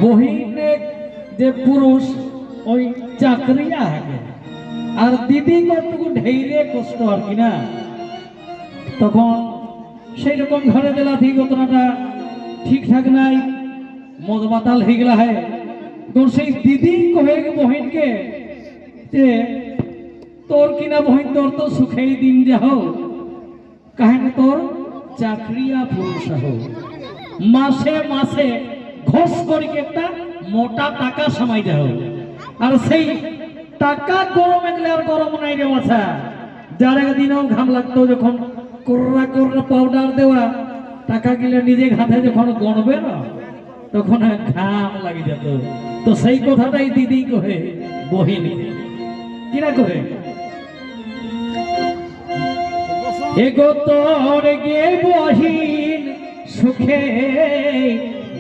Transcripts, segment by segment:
বহিনে যে পুরুষ ওই চাকরিয়া থাকে আর দিদি কতটুকু ঢেইলে কষ্ট আর কি না, তখন সেই রকম ঘরে দিলা ঠিক ঘটনাটা ঠিকঠাক নাই, মদ মাতাল হয়ে গেলা হয়। তোর সেই দিদি কহে বহিনকে যে তোর কিনা বহিন তোর তো সুখেই দিন যাও, কাহিনী তোর চাকরিয়া পুরুষ হো, মাসে মাসে ঘোষ করি একটা মোটা টাকা সময় যাও, আর সেই টাকা গরম এগলে আর গরম নাই রে বাছা। যার একদিনও ঘাম লাগতো যখন কোর্রা কোর্রা পাউডার দেওয়া টাকা গিলে নিজে হাতে যখন গণবে না তখন ঘাম লাগে যেত। তো সেই কথাটাই দিদি কহে বহিনী কিনা কহে, এগো তোর গে বহিন সুখে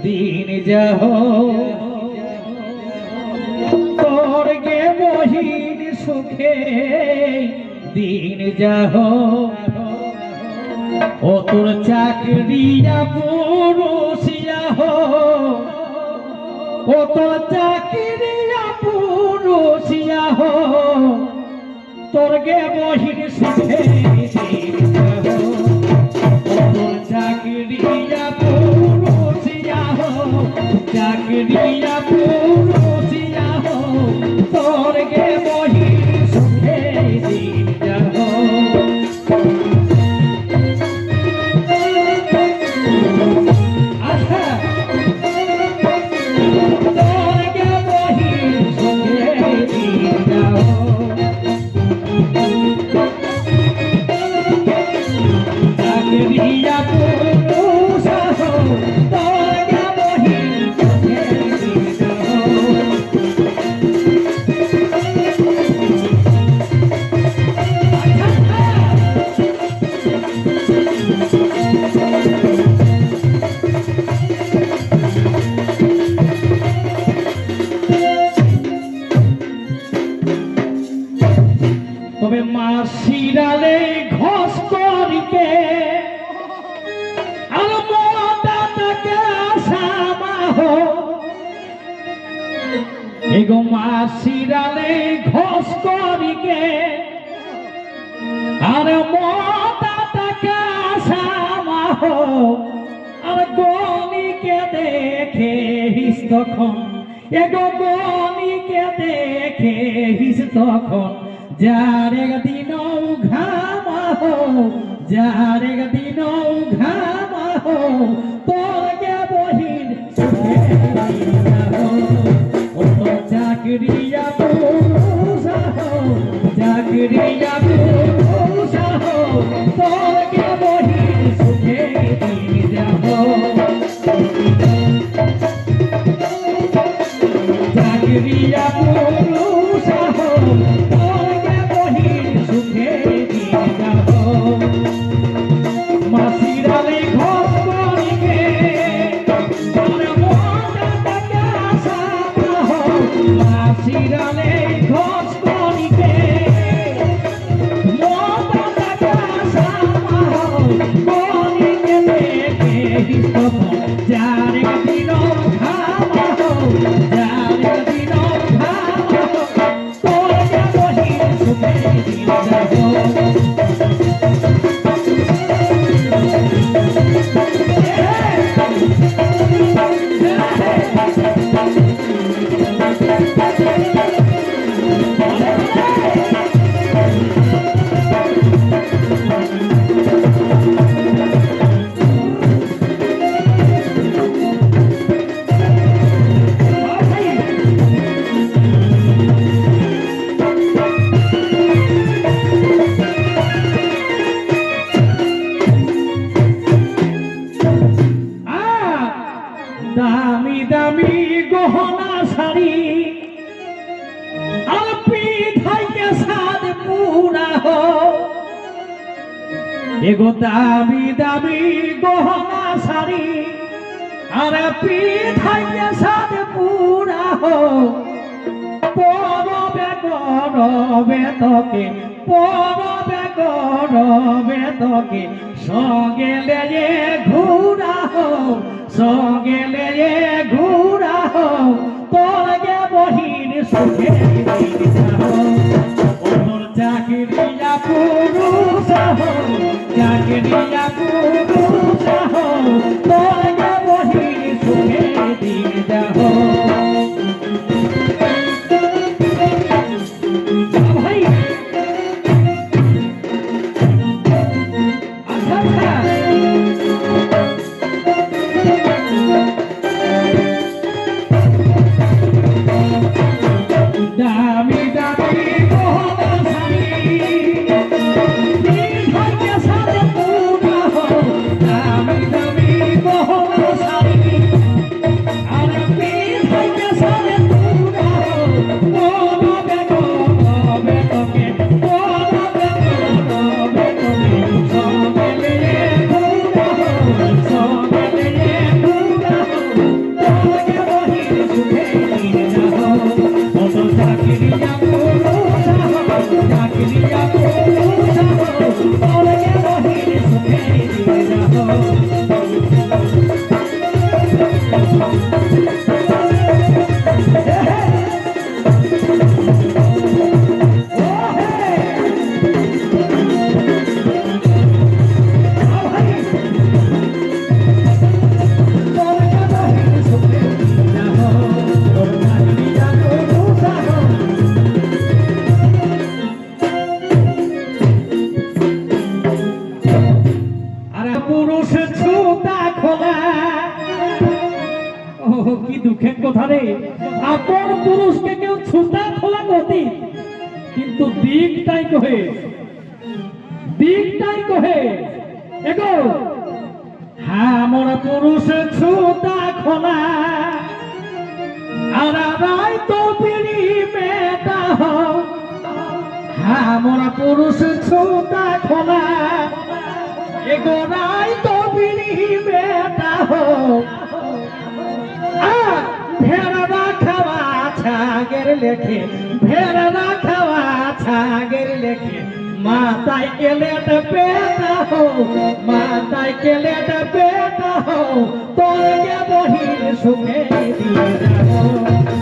দিন যাও, তোর গে বহিন সুখে দিন যাও, ও তোর চাকরিয়া পুরুষিয়া হো, ও তোর চাকরিয়া পুরুষিয়া হো, তোর গে বহিন সুখে দিন যাও, ও তোর চাকরিয়া পুরুষিয়া হো, চাকরিয়া পুরুষিয়া হো, তোর গে বহিন সুখে দিন যাও। তবে মাসিরালে ঘষ করিকে আর মোটাটাকে সামাহ, এগো মাসিরালে ঘষ করিকে আর মোটাটাকে সামাহ, আর গনিকে দেখে হিস তখন, এগো গনিকে দেখে হিস তখন, যার একদিন ঘামাহো, যার একদিন ঘামাহো, তোর গে বহিন সুখে যাও, ও তো চাকরিয়া পুরুষ হো, চাকরিয়া পুরুষ হো, তোর গে বহিন সুখে দিন যাও, চাকরিয়া পুরুষ হো, মাসিরালে ঘষ করিকে মাসিরালে ঘষ করিকে গনিকে দেখে যার একদিন ঘামাহো, যার একদিন ঘামাহো, তোর গে বহিন সুখে দিন যাও। দামি দামি গহনা শাড়ি আর পিঠাইকে সাদ পুরা হো, এগো দামি দামি গহনা শাড়ি আর পিঠাইকে সাদ পুরা হো, পরবে গরবে তোকে, পরবে গরবে তোকে, সঙ্গে লেগে ঘুরা হো, সঙ্গে লেগে ঘুরা হো, সুখে দিন যাও ওর চাকরিয়া পুরুষ চাকরিয়া পুরুষ তোরে বহির সুখে দিন যাও ভাই দামি দামি গহনা শাড়ি ভাগ্যে সাথে পুরা হো দামি দামি গহনা শাড়ি আর ভাগ্যে সাথে পুরা হো বলো বেগো বেগোকে বলো বেগো বেগোকে সবেলে পুরা হো সবেলে পুরা হো তোকে বহির সুখে নিয়ে যাও চাকরিয়া পুরুষ চাকরিয়া পুরুষ তোরে বহির সুখে দিয়ে যাও পুরুষ ছুতা খোলা ও কি দুঃখের কথা রে আপন পুরুষকে কেউ ছুতা খোলা গতি কিন্তু দিকটাই কহে এগো হ্যাঁ মোর পুরুষ ছুতা খোলা আর রাই তো পিড়ি বেটা হো হ্যাঁ মোর পুরুষ ছুতা খোলা এগোরাই তো বিড়ি বেটা হো ভেড়া খাওয়া ছাগের লেখে ভেড়া খাওয়া ছাগের লেখে মাতাই কেলেট বেটা হো মাতাই কেলেট বেটা হো তোরকে বহির সুখে দিয়ে যাবো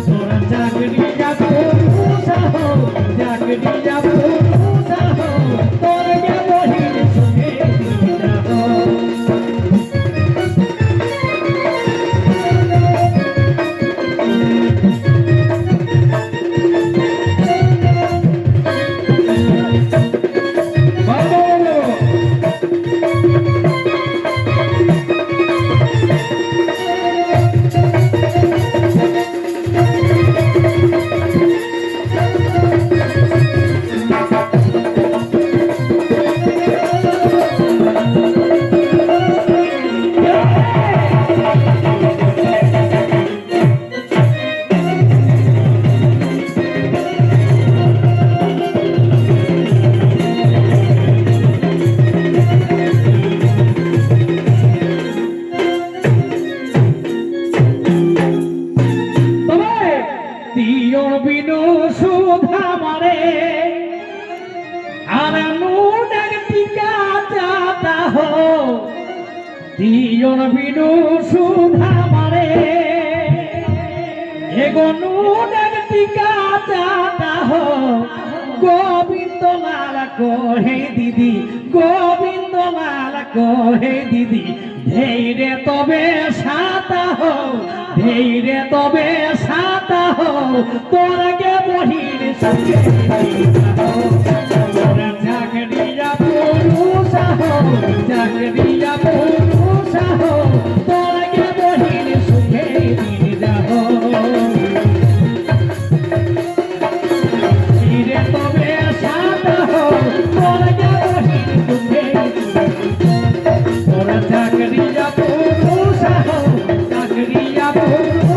তোর চাকরি যাবো হো চাকরি যাবো হো তোরকে বহির সুখে দিয়ে যাবো বিনু সুধা মারে আর নুনের টিকা চাতা হো দিয়র বিনু সুধা মারে এগো নুনের টিকা চাতা হো গোবিন্দ লাল কহে দিদি গোবিন্দ লাল কহে দিদি ধৈর্য তবে সাতা হো ধৈর্য তবে সাতা হো তোরকে বহির সুখে তোরা চাকরিয়া পুরুষ হো চাকরিয়া পুরুষ হো তোরকে বহির সুখে দিয়ে যাও ধৈর্য তবে সাতা হো তোরকে বহির সুখে তোরা চাকরিয়া পুরুষ হো চাকরিয়া পুরুষ